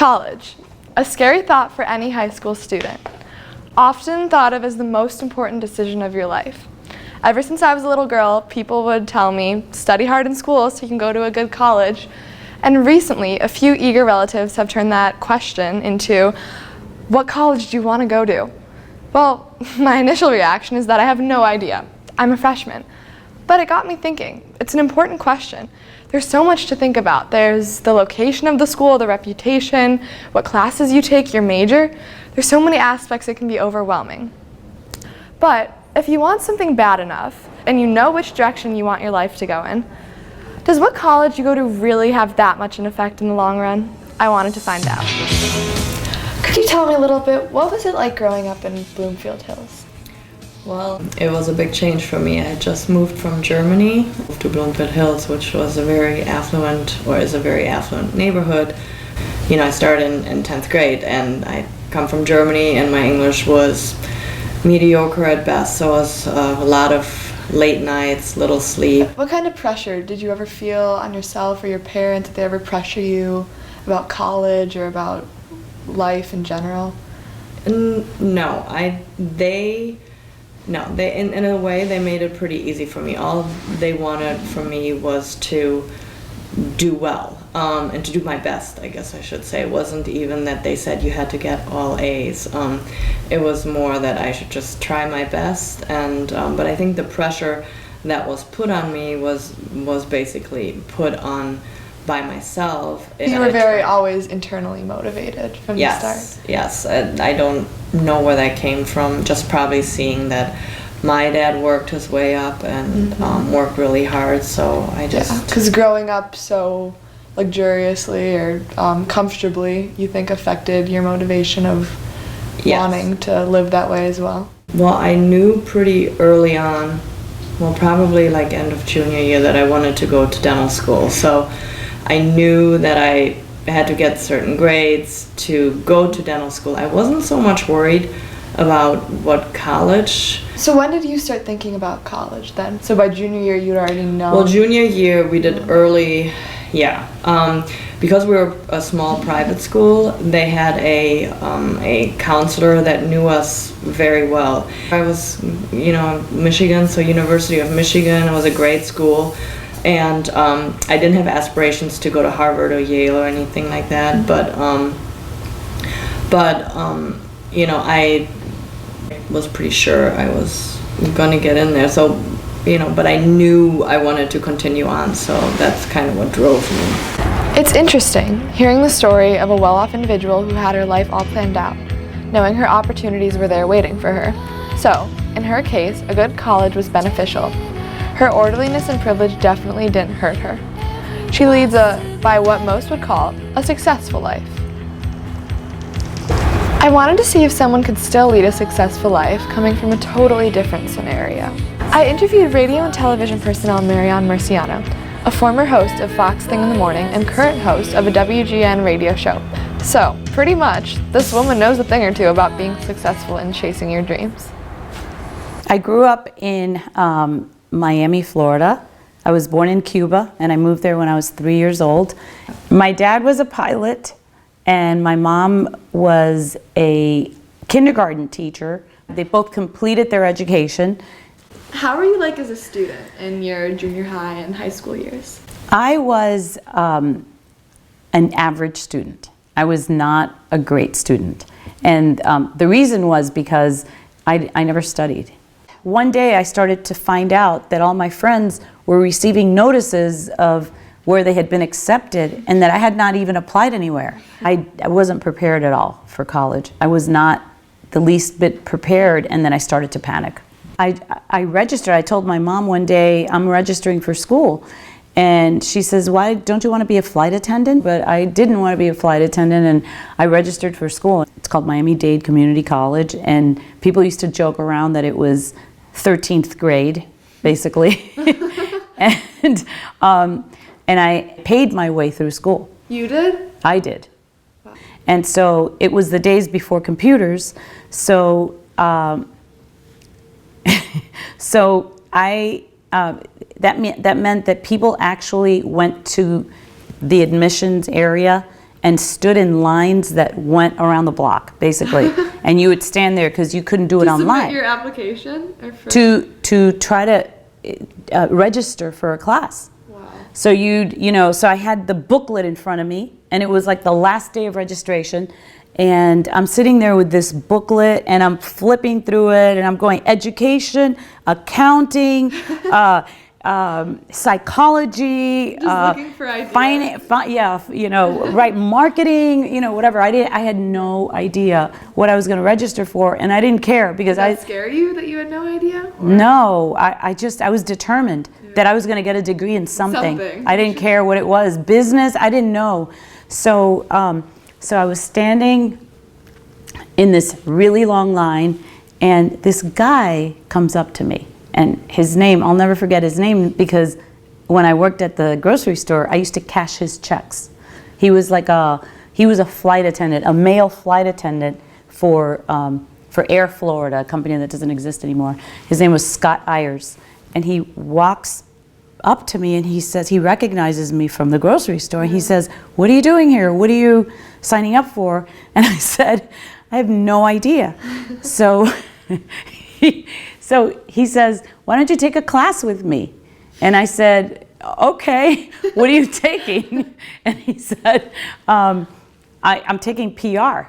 College, a scary thought for any high school student. Often thought of as the most important decision of your life. Ever since I was a little girl, people would tell me, study hard in school so you can go to a good college. And recently, a few eager relatives have turned that question into, what college do you want to go to? Well, my initial reaction is that I have no idea. I'm a freshman. But it got me thinking. It's an important question. There's so much to think about. There's the location of the school, the reputation, what classes you take, your major. There's so many aspects it can be overwhelming. But if you want something bad enough, and you know which direction you want your life to go in, does what college you go to really have that much an effect in the long run? I wanted to find out. Could you tell me a little bit, what was it like growing up in Bloomfield Hills? Well, it was a big change for me. I just moved from Germany to Bloomfield Hills, which was a very affluent, or is a very affluent neighborhood. You know, I started in 10th grade, and I come from Germany, and my English was mediocre at best, so it was a lot of late nights, little sleep. What kind of pressure did you ever feel on yourself or your parents? Did they ever pressure you about college or about life in general? No, in a way they made it pretty easy for me. All they wanted from me was to do well, and to do my best, I guess I should say. It wasn't even that they said you had to get all A's. It was more that I should just try my best, and but I think the pressure that was put on me was basically put on by myself. You were always internally motivated from the start. Yes, I don't know where that came from, just probably seeing that my dad worked his way up and worked really hard, so I just... Because growing up so luxuriously or comfortably, you think affected your motivation of wanting to live that way as well? Well, I knew pretty early on, well, probably like end of junior year, that I wanted to go to dental school. So I knew that I had to get certain grades to go to dental school. I wasn't so much worried about what college. So when did you start thinking about college then? So by junior year you'd already know? Well, junior year we did early, because we were a small private school, they had a counselor that knew us very well. I was, Michigan, so University of Michigan. It was a great school. And I didn't have aspirations to go to Harvard or Yale or anything like that, but I was pretty sure I was gonna get in there. So, but I knew I wanted to continue on, so that's kind of what drove me. It's interesting hearing the story of a well-off individual who had her life all planned out, knowing her opportunities were there waiting for her. So, in her case, a good college was beneficial. Her orderliness and privilege definitely didn't hurt her. She leads by what most would call, a successful life. I wanted to see if someone could still lead a successful life coming from a totally different scenario. I interviewed radio and television personnel Marianne Marciano, a former host of Fox Thing in the Morning and current host of a WGN radio show. So, pretty much, this woman knows a thing or two about being successful in chasing your dreams. I grew up in Miami, Florida. I was born in Cuba, and I moved there when I was 3 years old. My dad was a pilot, and my mom was a kindergarten teacher. They both completed their education. How were you like as a student in your junior high and high school years? I was an average student. I was not a great student. And the reason was because I never studied. One day I started to find out that all my friends were receiving notices of where they had been accepted and that I had not even applied anywhere. I wasn't prepared at all for college. I was not the least bit prepared, and then I started to panic. I registered. I told my mom one day, I'm registering for school. And she says, why don't you want to be a flight attendant? But I didn't want to be a flight attendant, and I registered for school. It's called Miami-Dade Community College, and people used to joke around that it was 13th grade, basically. And I paid my way through school. You did? I did. Wow. And so it was the days before computers, so that meant that people actually went to the admissions area and stood in lines that went around the block, basically. And you would stand there because you couldn't do it online. To submit your application? Or for... To try to register for a class. Wow. So so I had the booklet in front of me, and it was like the last day of registration, and I'm sitting there with this booklet, and I'm flipping through it, and I'm going education, accounting, psychology, just looking for ideas. finance, right, marketing, whatever. I had no idea what I was going to register for, and I didn't care because Did that scare you that you had no idea? Or? No, I was determined that I was going to get a degree in something. I didn't care what it was. Business, I didn't know. So I was standing in this really long line, and this guy comes up to me. And his name, I'll never forget his name, because when I worked at the grocery store, I used to cash his checks. He was he was a flight attendant, a male flight attendant for Air Florida, a company that doesn't exist anymore. His name was Scott Ayers. And he walks up to me and he says, he recognizes me from the grocery store. He says, "What are you doing here? What are you signing up for?" And I said, "I have no idea." So he says, "Why don't you take a class with me?" And I said, "Okay, what are you taking?" And he said, I'm taking PR.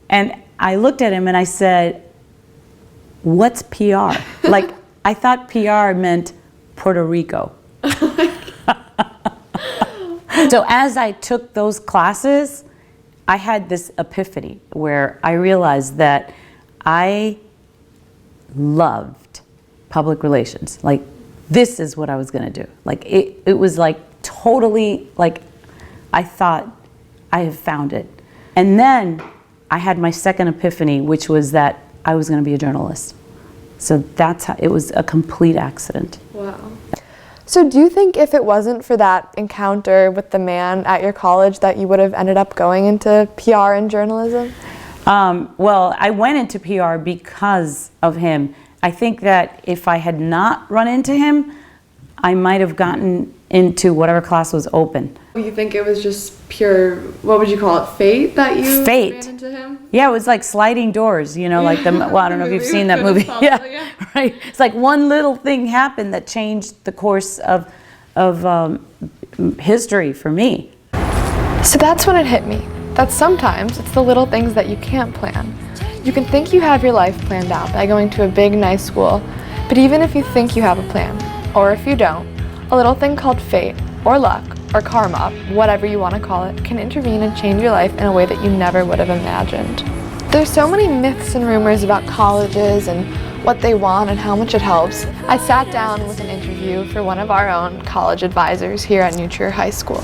And I looked at him and I said, "What's PR?" Like, I thought PR meant Puerto Rico. So as I took those classes, I had this epiphany where I realized that I loved public relations. Like, this is what I was going to do. Like, it was like totally, like, I thought I have found it. And then I had my second epiphany, which was that I was going to be a journalist. So that's how, it was a complete accident. Wow. So do you think if it wasn't for that encounter with the man at your college that you would have ended up going into PR and journalism? Well, I went into PR because of him. I think that if I had not run into him, I might have gotten into whatever class was open. You think it was just pure, what would you call it, fate that you ran into him? Yeah, it was like sliding doors, like the, well, I don't know if you've seen that movie. Yeah, right. It's like one little thing happened that changed the course of history for me. So that's when it hit me, that sometimes it's the little things that you can't plan. You can think you have your life planned out by going to a big, nice school, but even if you think you have a plan, or if you don't, a little thing called fate, or luck, or karma, whatever you want to call it, can intervene and change your life in a way that you never would have imagined. There's so many myths and rumors about colleges and what they want and how much it helps. I sat down with an interview for one of our own college advisors here at New Trier High School.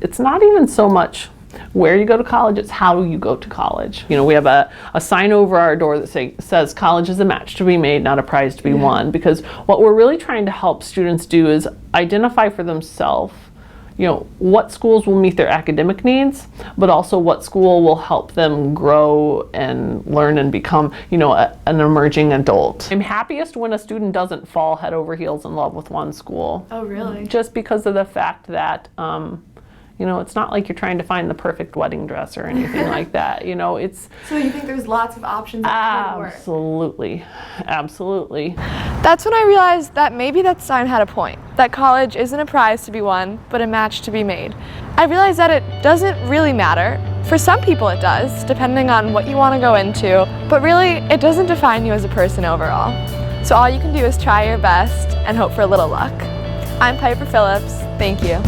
It's not even so much where you go to college, it's how you go to college. We have a sign over our door that says college is a match to be made, not a prize to be won, because what we're really trying to help students do is identify for themselves what schools will meet their academic needs, but also what school will help them grow and learn and become, an emerging adult. I'm happiest when a student doesn't fall head over heels in love with one school. Oh, really? Just because of the fact that, it's not like you're trying to find the perfect wedding dress or anything like that. It's... So you think there's lots of options that could work? Absolutely. Absolutely. That's when I realized that maybe that sign had a point, that college isn't a prize to be won, but a match to be made. I realized that it doesn't really matter. For some people it does, depending on what you want to go into, but really it doesn't define you as a person overall. So all you can do is try your best and hope for a little luck. I'm Piper Phillips. Thank you.